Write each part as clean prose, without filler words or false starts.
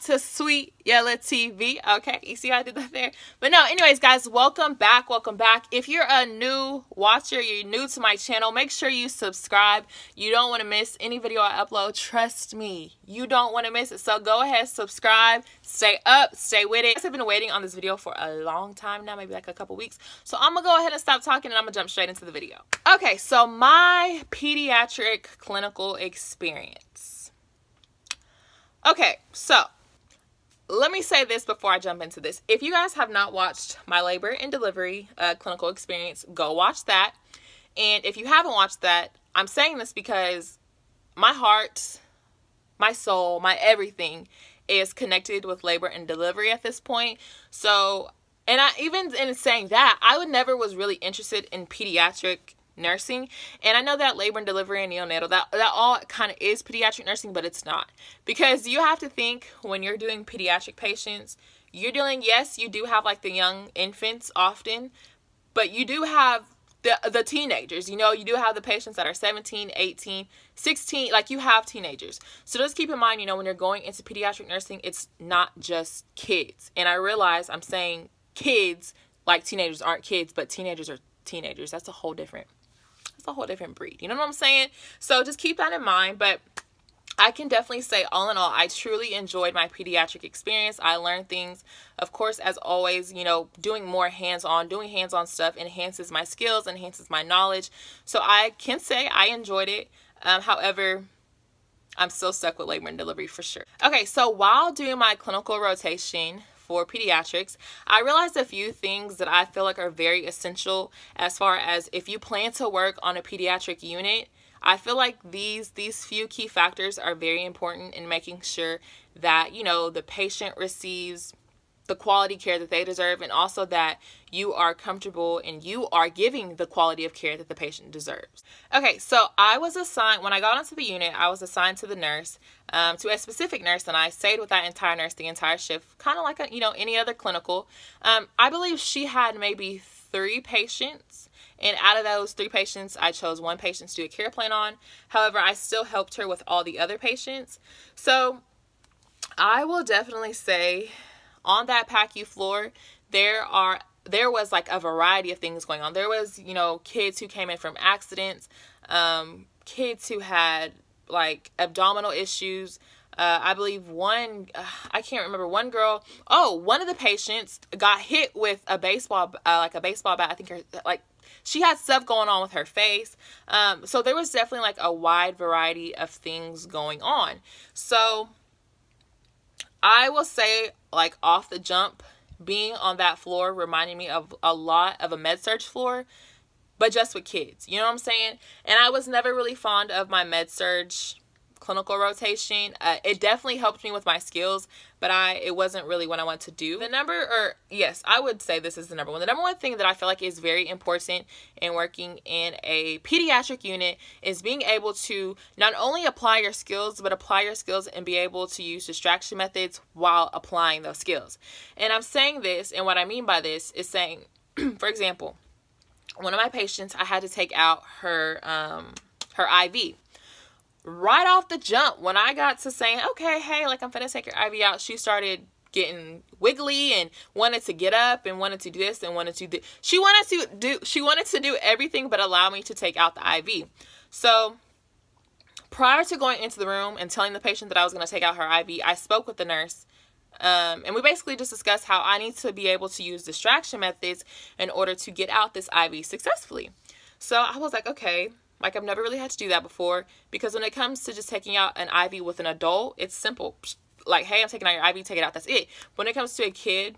to Sweet Yellow TV. Okay, you see how I did that there? But no, anyways, guys, welcome back. Welcome back. If you're a new watcher, you're new to my channel, make sure you subscribe. You don't want to miss any video I upload. Trust me, you don't want to miss it. So go ahead, subscribe, stay up, stay with it. I've been waiting on this video for a long time now, maybe like a couple weeks. So I'm going to go ahead and stop talking and I'm going to jump straight into the video. Okay, so my pediatric clinical experience. Okay, so let me say this before I jump into this. If you guys have not watched my labor and delivery clinical experience, go watch that. And if you haven't watched that, I'm saying this because my heart, my soul, my everything is connected with labor and delivery at this point. So, and I even in saying that, I never was really interested in pediatric nursing, and I know that labor and delivery and neonatal, that all kind of is pediatric nursing, but it's not, because you have to think when you're doing pediatric patients, you're dealing, yes, you do have like the young infants often, but you do have the teenagers, you know, you do have the patients that are 17, 18, 16, like you have teenagers. So just keep in mind, you know, when you're going into pediatric nursing, it's not just kids. And I realize I'm saying kids like teenagers aren't kids, but teenagers are teenagers. That's a whole different breed. You know what I'm saying? So just keep that in mind. But I can definitely say, all in all, I truly enjoyed my pediatric experience. I learned things, of course, as always, you know, doing hands-on stuff enhances my skills, enhances my knowledge. So I can say I enjoyed it. However, I'm still stuck with labor and delivery for sure. Okay, so while doing my clinical rotation for pediatrics, I realized a few things that I feel like are very essential as far as if you plan to work on a pediatric unit. I feel like these few key factors are very important in making sure that, you know, the patient receives the quality care that they deserve, and also that you are comfortable and you are giving the quality of care that the patient deserves. Okay, so I was assigned, when I got onto the unit, I was assigned to the nurse, to a specific nurse, and I stayed with that entire nurse the entire shift, kind of like a, you know, any other clinical. I believe she had maybe 3 patients, and out of those 3 patients, I chose 1 patient to do a care plan on. However, I still helped her with all the other patients. So I will definitely say, on that PACU floor, there was like a variety of things going on. There was, you know, kids who came in from accidents, kids who had like abdominal issues. I believe I can't remember, one girl, one of the patients got hit with a baseball, like a baseball bat. I think she had stuff going on with her face. So there was definitely like a wide variety of things going on. So I will say, like, off the jump, being on that floor reminded me of a lot of a med-surg floor, but just with kids. You know what I'm saying? And I was never really fond of my med-surg clinical rotation. It definitely helped me with my skills, but it wasn't really what I wanted to do. Yes, I would say this is the number one. The number one thing that I feel like is very important in working in a pediatric unit is being able to not only apply your skills, but apply your skills and be able to use distraction methods while applying those skills. And I'm saying this, and what I mean by this is saying, for example, one of my patients, I had to take out her IV. Right off the jump, when I got to saying, okay, hey, like, I'm finna take your IV out, she started getting wiggly and wanted to get up and wanted to do this and wanted to do, she wanted to do everything but allow me to take out the IV. So prior to going into the room and telling the patient that I was going to take out her IV, I spoke with the nurse, and we basically just discussed how I need to be able to use distraction methods in order to get out this IV successfully. So I was like, okay. Like, I've never really had to do that before, because when it comes to just taking out an IV with an adult, it's simple. Like, hey, I'm taking out your IV, take it out, that's it. When it comes to a kid,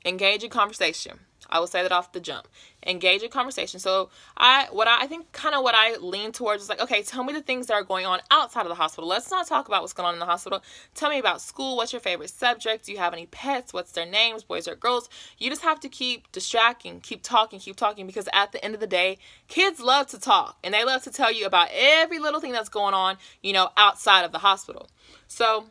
engage in conversation. I will say that off the jump. Engage in conversation. So I think kind of what I lean towards is like, okay, tell me the things that are going on outside of the hospital. Let's not talk about what's going on in the hospital. Tell me about school. What's your favorite subject? Do you have any pets? What's their names? Boys or girls? You just have to keep distracting, keep talking, because at the end of the day, kids love to talk, and they love to tell you about every little thing that's going on, you know, outside of the hospital. So,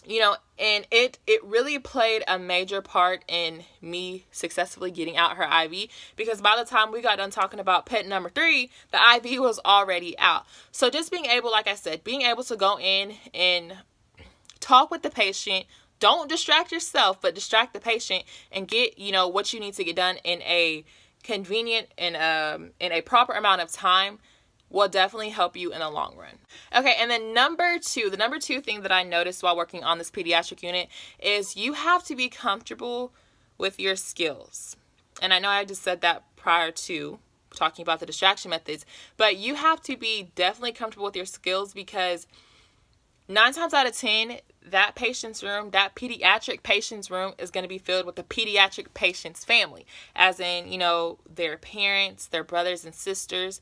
you know, and it really played a major part in me successfully getting out her IV, because by the time we got done talking about pet number 3, the IV was already out. So just being able, like I said, being able to go in and talk with the patient. Don't distract yourself, but distract the patient and get, you know, what you need to get done in a convenient and in a proper amount of time will definitely help you in the long run. Okay, and then the number two thing that I noticed while working on this pediatric unit is you have to be comfortable with your skills. And I know I just said that prior to talking about the distraction methods, but you have to be definitely comfortable with your skills, because 9 times out of 10, that patient's room, that pediatric patient's room is going to be filled with the pediatric patient's family, as in, you know, their parents, their brothers and sisters.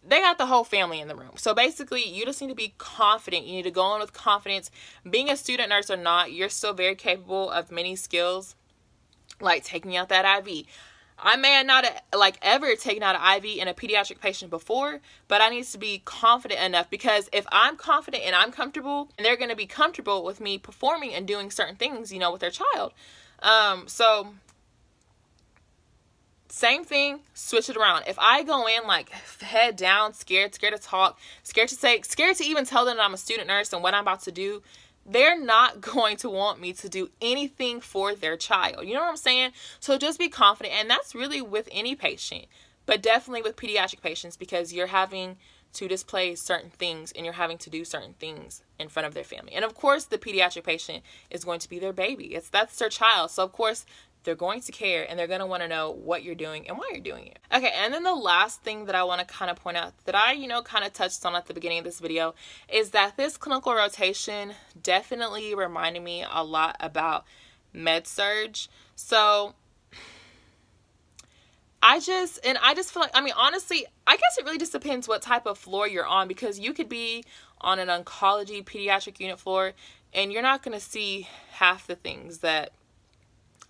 They got the whole family in the room. So basically, you just need to be confident. You need to go in with confidence. Being a student nurse or not, you're still very capable of many skills, like taking out that IV. I may have not ever taken out an IV in a pediatric patient before, but I need to be confident enough, because if I'm confident and I'm comfortable, and they're going to be comfortable with me performing and doing certain things, you know, with their child. So same thing, switch it around. If I go in like head down, scared to talk, scared to even tell them that I'm a student nurse and what I'm about to do, they're not going to want me to do anything for their child. You know what I'm saying? So just be confident. And that's really with any patient, but definitely with pediatric patients, because you're having to display certain things and you're having to do certain things in front of their family. And of course, the pediatric patient is going to be their baby. That's their child. So of course, they're going to care and they're going to want to know what you're doing and why you're doing it. Okay, and then the last thing that I want to kind of point out that I, you know, kind of touched on at the beginning of this video is that this clinical rotation definitely reminded me a lot about med-surg. So I just feel like, I mean, honestly, I guess it really just depends what type of floor you're on, because you could be on an oncology pediatric unit floor and you're not going to see half the things that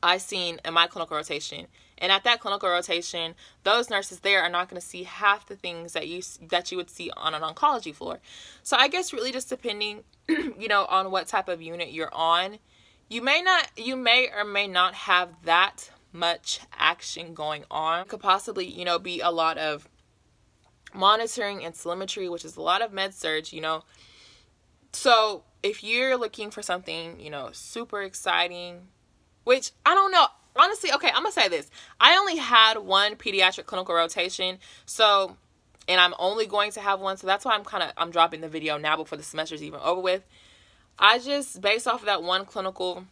I seen in my clinical rotation. And at that clinical rotation, those nurses there are not going to see half the things that you would see on an oncology floor. So I guess really just depending, you know, on what type of unit you're on, you may or may not have that much action going on. It could possibly, you know, be a lot of monitoring and telemetry, which is a lot of med-surg, you know. So if you're looking for something, you know, super exciting, which I don't know, honestly, okay, I'm gonna say this. I only had one pediatric clinical rotation, so, and I'm only going to have one, so that's why I'm dropping the video now before the semester's even over with. I just, based off of that one clinical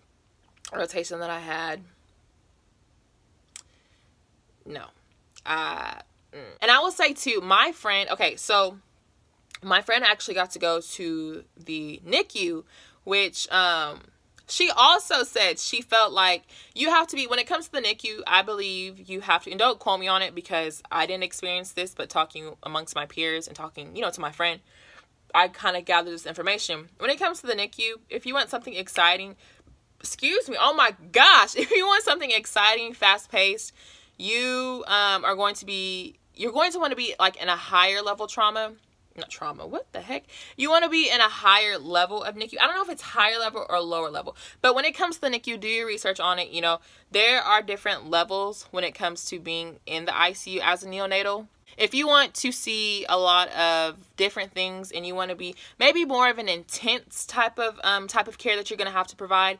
rotation that I had, no. And I will say too, my friend, okay, so my friend actually got to go to the NICU, which, she also said she felt like you have to be, when it comes to the NICU, I believe you have to, and don't quote me on it because I didn't experience this, but talking amongst my peers and talking, you know, to my friend, I kind of gathered this information. When it comes to the NICU, if you want something exciting, excuse me, oh my gosh, if you want something exciting, fast-paced, you you're going to want to be like in a higher level what the heck? You want to be in a higher level of NICU. I don't know if it's higher level or lower level, but when it comes to the NICU, do your research on it. You know, there are different levels when it comes to being in the ICU as a neonatal. If you want to see a lot of different things and you want to be maybe more of an intense type of care that you're going to have to provide,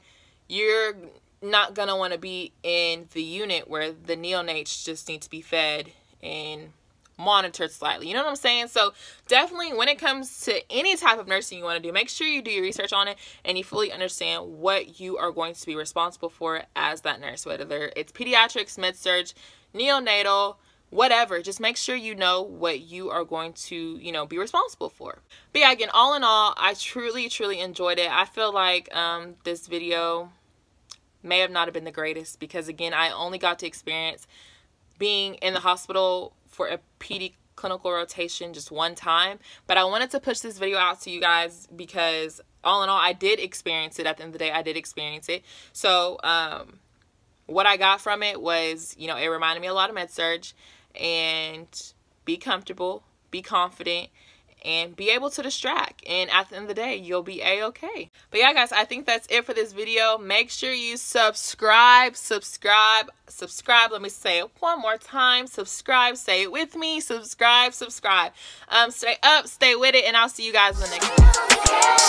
you're not going to want to be in the unit where the neonates just need to be fed and monitored slightly. You know what I'm saying? So definitely when it comes to any type of nursing you want to do, make sure you do your research on it and you fully understand what you are going to be responsible for as that nurse, whether it's pediatrics, med-surg, neonatal, whatever. Just make sure you know what you are going to, you know, be responsible for. But yeah, again, all in all, I truly enjoyed it. I feel like this video may have not been the greatest because, again, I only got to experience being in the hospital for a PD clinical rotation just one time, but I wanted to push this video out to you guys because all in all, I did experience it. At the end of the day, I did experience it. So what I got from it was, you know, it reminded me a lot of med-surg, and be comfortable, be confident, and be able to distract, and at the end of the day, you'll be a-okay. But yeah, guys, I think that's it for this video. Make sure you subscribe. Let me say it one more time. Subscribe. Say it with me. Subscribe. Stay up, stay with it, and I'll see you guys in the next video.